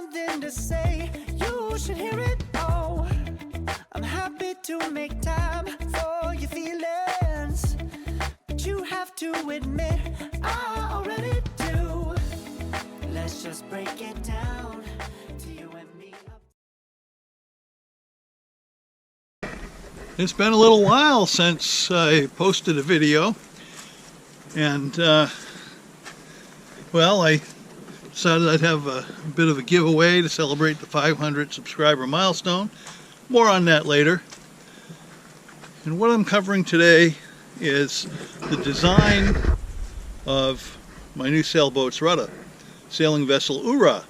something to say, you should hear it. Oh, I'm happy to make time for your feelings, but you have to admit I already do. Let's just break it down to you and me. It's been a little while since I posted a video, and well, I decided I'd have a bit of a giveaway to celebrate the 500 subscriber milestone. More on that later. And what I'm covering today is the design of my new sailboat's rudder, sailing vessel Ooh-Rah.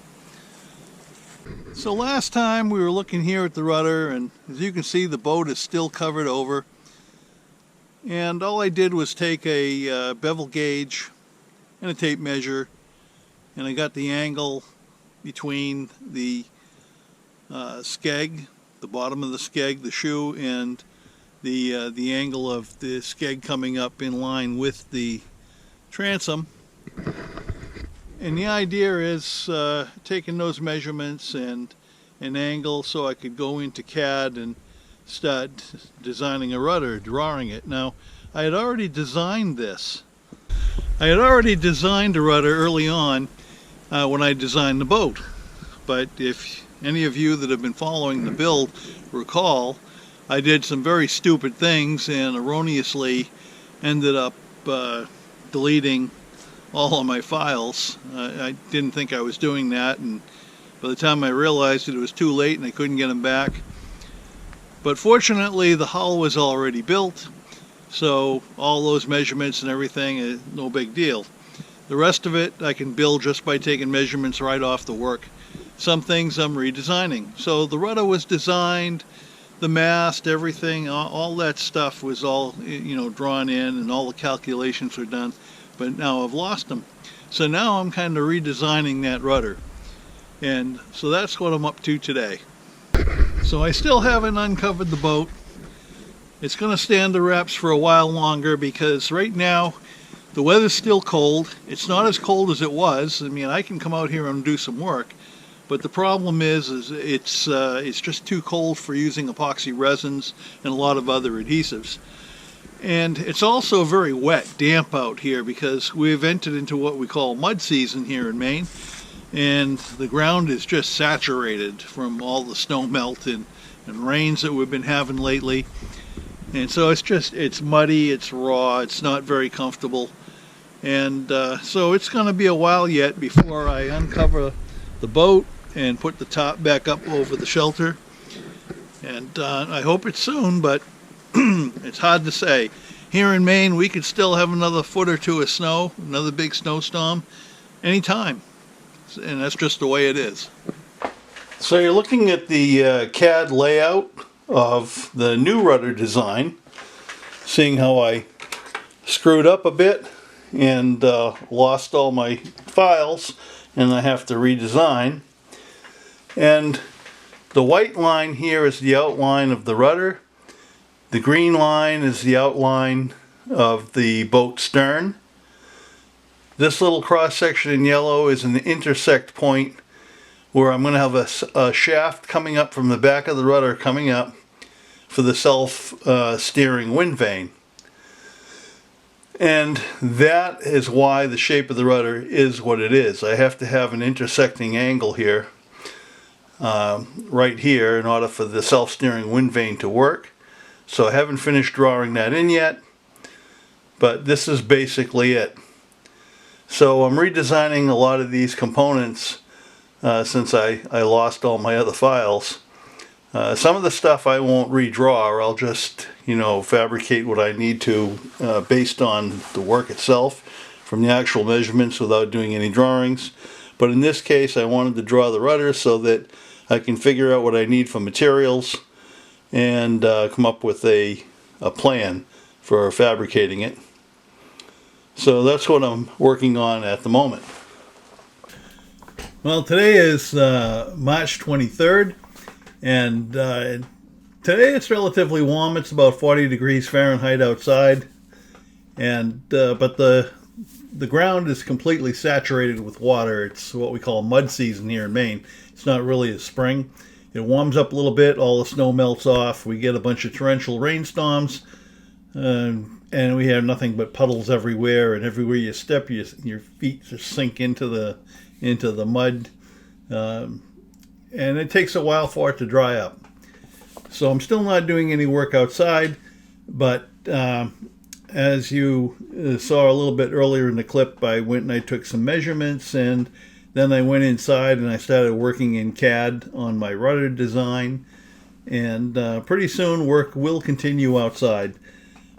So last time we were looking here at the rudder, and as you can see, the boat is still covered over. And all I did was take a bevel gauge and a tape measure, and I got the angle between the skeg, the bottom of the skeg, the shoe, and the angle of the skeg coming up in line with the transom. And the idea is taking those measurements and an angle so I could go into CAD and start designing a rudder, drawing it. Now, I had already designed this. I had already designed a rudder early on when I designed the boat. But if any of you that have been following the build recall, I did some very stupid things and erroneously ended up deleting all of my files. I didn't think I was doing that, and by the time I realized it was too late and I couldn't get them back. But fortunately the hull was already built, so all those measurements and everything is no big deal. The rest of it I can build just by taking measurements right off the work. Some things I'm redesigning. So the rudder was designed, the mast, everything, all that stuff was all, drawn in, and all the calculations were done. But now I've lost them. So now I'm kind of redesigning that rudder. And so that's what I'm up to today. So I still haven't uncovered the boat. It's going to stand the wraps for a while longer because right now the weather's still cold. It's not as cold as it was. I mean, I can come out here and do some work, but the problem is it's just too cold for using epoxy resins and a lot of other adhesives. And it's also very wet, damp out here because we've entered into what we call mud season here in Maine, and the ground is just saturated from all the snow melt and rains that we've been having lately. And so it's muddy, it's raw, it's not very comfortable. And so it's going to be a while yet before I uncover the boat and put the top back up over the shelter. And I hope it's soon, but it's hard to say. Here in Maine, we could still have another foot or two of snow, another big snowstorm, anytime. And that's just the way it is. So you're looking at the CAD layout of the new rudder design, seeing how I screwed up a bit and lost all my files, and I have to redesign. And the white line here is the outline of the rudder. The green line is the outline of the boat stern. This little cross section in yellow is an intersect point where I'm going to have a shaft coming up from the back of the rudder coming up for the self-steering wind vane. And that is why the shape of the rudder is what it is. I have to have an intersecting angle here, right here, in order for the self-steering wind vane to work. So I haven't finished drawing that in yet, but this is basically it. So I'm redesigning a lot of these components since I lost all my other files. Some of the stuff I won't redraw, or I'll just, fabricate what I need to based on the work itself from the actual measurements without doing any drawings. But in this case, I wanted to draw the rudder so that I can figure out what I need for materials and come up with a plan for fabricating it. So that's what I'm working on at the moment. Well, today is March 23rd, and today it's relatively warm. It's about 40 degrees Fahrenheit outside, and but the the ground is completely saturated with water. It's what we call mud season here in Maine. It's not really a spring. It warms up a little bit, all the snow melts off, we get a bunch of torrential rainstorms, and we have nothing but puddles everywhere, and everywhere you step, your feet just sink into the mud, and it takes a while for it to dry up. So I'm still not doing any work outside, but as you saw a little bit earlier in the clip, I went and I took some measurements, and then I went inside and I started working in CAD on my rudder design, and pretty soon work will continue outside.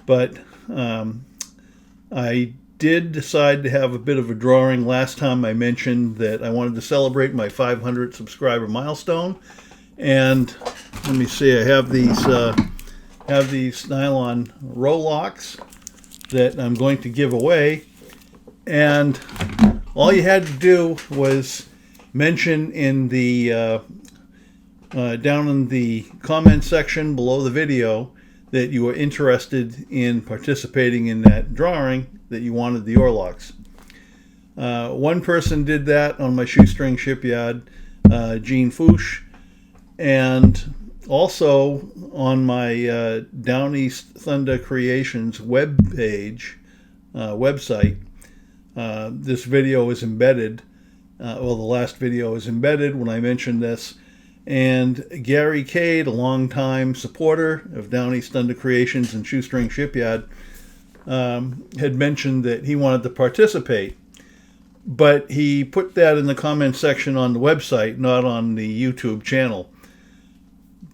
But I did decide to have a bit of a drawing. Last time I mentioned that I wanted to celebrate my 500 subscriber milestone, and let me see, I have these nylon row locks that I'm going to give away, and all you had to do was mention in the down in the comment section below the video that you were interested in participating in that drawing, that you wanted the oar locks. One person did that on my Shoestring Shipyard, Gene Fouche, and also on my Downeast Thunder Creations website. This video is embedded, the last video is embedded when I mentioned this, and Gary Cade, a longtime supporter of Downeast Thunder Creations and Shoestring Shipyard, had mentioned that he wanted to participate, but he put that in the comment section on the website, not on the YouTube channel.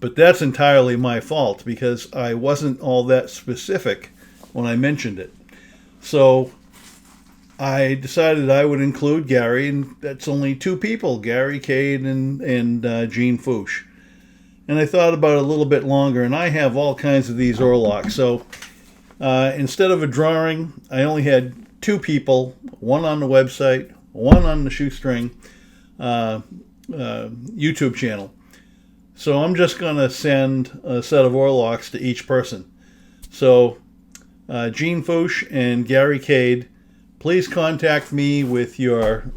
But that's entirely my fault, because I wasn't all that specific when I mentioned it. So I decided I would include Gary, and that's only two people, Gary Cade and Gene Fouche. And I thought about it a little bit longer, and I have all kinds of these oar locks. So instead of a drawing, I only had two people, one on the website, one on the Shoestring YouTube channel. So I'm just going to send a set of oar locks to each person. So Gene Fouche and Gary Cade, please contact me with your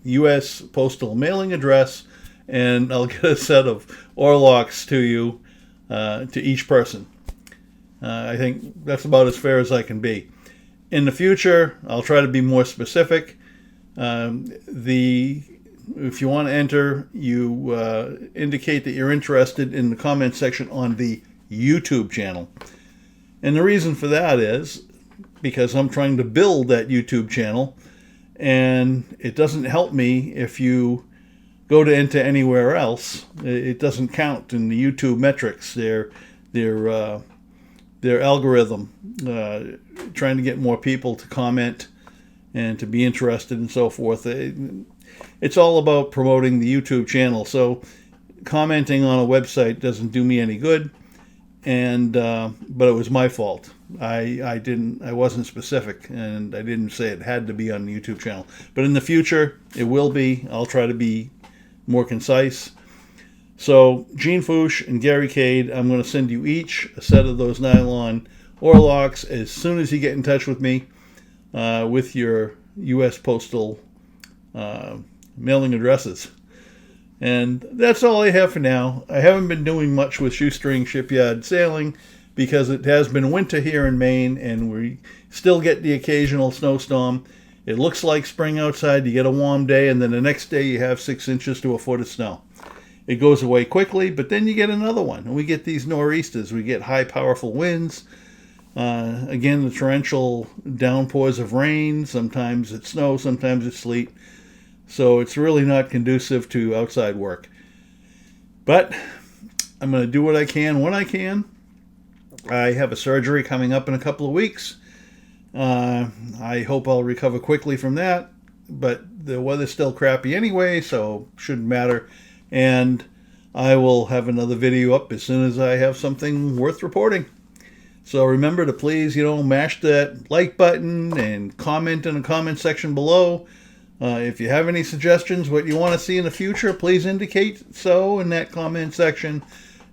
U.S. postal mailing address, and I'll get a set of oar locks to you, to each person. I think that's about as fair as I can be. In the future, I'll try to be more specific. If you want to enter, you indicate that you're interested in the comment section on the YouTube channel. And the reason for that is because I'm trying to build that YouTube channel, and it doesn't help me if you go to enter anywhere else. It doesn't count in the YouTube metrics. Their algorithm, trying to get more people to comment and to be interested and so forth. It's all about promoting the YouTube channel. So commenting on a website doesn't do me any good, and but it was my fault. I wasn't specific, and I didn't say it had to be on the YouTube channel. But in the future, it will be. I'll try to be more concise. So Gene Fouche and Gary Cade, I'm going to send you each a set of those nylon oar locks as soon as you get in touch with me with your U.S. postal mailing addresses. And that's all I have for now. I haven't been doing much with Shoestring Shipyard sailing because it has been winter here in Maine, and we still get the occasional snowstorm. It looks like spring outside. You get a warm day, and then the next day you have 6 inches to a foot of snow. It goes away quickly, but then you get another one, and we get these nor'easters. We get high, powerful winds. Again, the torrential downpours of rain. Sometimes it's snow, sometimes it's sleet. So it's really not conducive to outside work. But I'm going to do what I can when I can. I have a surgery coming up in a couple of weeks. I hope I'll recover quickly from that. But the weather's still crappy anyway, so shouldn't matter. And I will have another video up as soon as I have something worth reporting. So remember to please, mash that like button and comment in the comment section below. If you have any suggestions, what you want to see in the future, please indicate so in that comment section,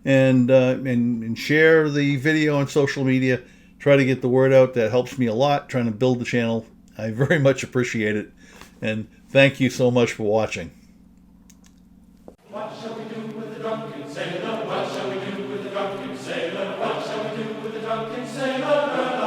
and share the video on social media. Try to get the word out. That helps me a lot, trying to build the channel I very much appreciate it, and thank you so much for watching. What shall we do with the drunken sailor? What shall we do with the drunken sailor? What shall we do with the drunken sailor?